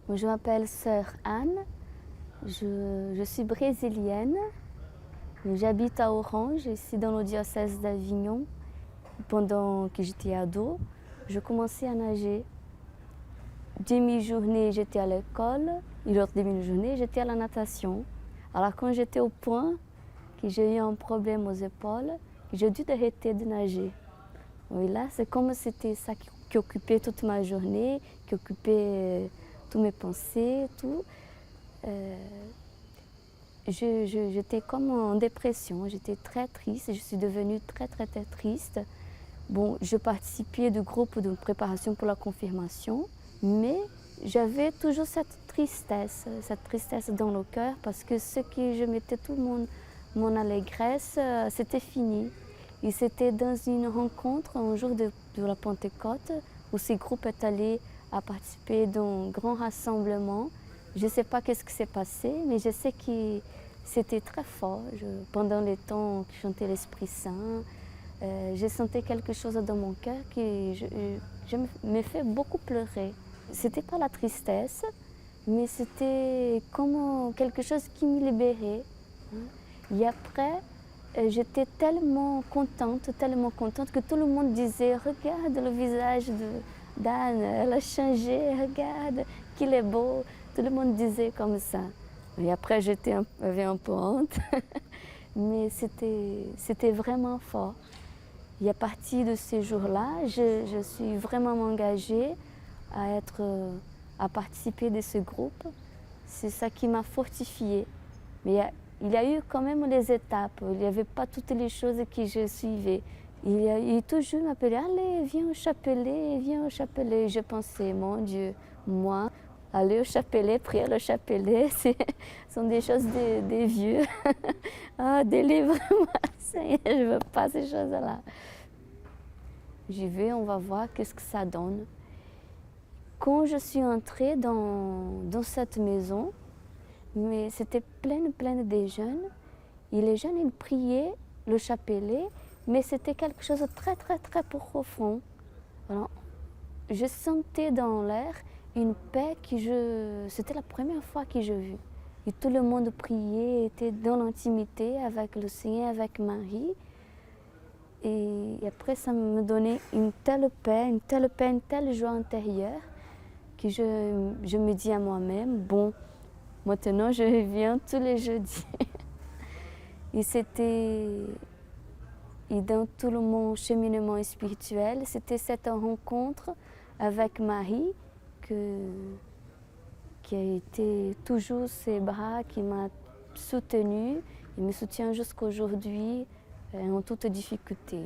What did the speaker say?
Je m'appelle Sœur Anne, je suis brésilienne, j'habite à Orange, ici dans le diocèse d'Avignon. Pendant que j'étais ado, je commençais à nager. Demi-journée, j'étais à l'école, et l'autre demi-journée, j'étais à la natation. Alors quand j'étais au point que j'ai eu un problème aux épaules, j'ai dû arrêter de nager. Oui, là, c'est comme c'était ça qui occupait toute ma journée, qui occupait toutes mes pensées, tout. J'étais comme en dépression, j'étais très triste, je suis devenue très triste. Bon, je participais du groupe de préparation pour la confirmation, mais j'avais toujours cette tristesse dans le cœur parce que ce que je mettais tout mon allégresse, c'était fini. Et c'était dans une rencontre, un jour de la Pentecôte, où ce groupe est allé à participer d'un grand rassemblement. Je ne sais pas qu'est-ce qui s'est passé, mais je sais que c'était très fort. Pendant les temps que je chantais l'Esprit Saint, j'ai senti quelque chose dans mon cœur qui me fait beaucoup pleurer. C'était pas la tristesse, mais c'était comme quelque chose qui me libérait. Et après, j'étais tellement contente que tout le monde disait « Regarde le visage d'Anne, elle a changé, regarde qu'il est beau ». Tout le monde disait comme ça. Et après, j'avais un peu honte, mais c'était vraiment fort. Et à partir de ces jours-là, je suis vraiment engagée à participer de ce groupe. C'est ça qui m'a fortifiée. Mais il y a eu quand même les étapes. Il n'y avait pas toutes les choses que je suivais. Il toujours m'appelait « Allez, viens au chapelet, viens au chapelet ». Je pensais « Mon Dieu, moi, aller au chapelet, prier le chapelet, ce sont des choses des vieux. Ah, délivre-moi, Seigneur, je ne veux pas ces choses-là ». J'y vais, on va voir qu'est-ce que ça donne. Quand je suis entrée dans cette maison, mais c'était plein de jeunes, et les jeunes, ils priaient le chapelet, mais c'était quelque chose de très profond. Alors, je sentais dans l'air une paix c'était la première fois que je vis. Et tout le monde priait, était dans l'intimité avec le Seigneur, avec Marie. Et après, ça me donnait une telle paix, une telle joie intérieure que je me dis à moi-même, bon, maintenant je reviens tous les jeudis. Et dans tout mon cheminement spirituel, c'était cette rencontre avec Marie qui a été toujours ses bras, qui m'a soutenue et me soutient jusqu'à aujourd'hui en toute difficulté.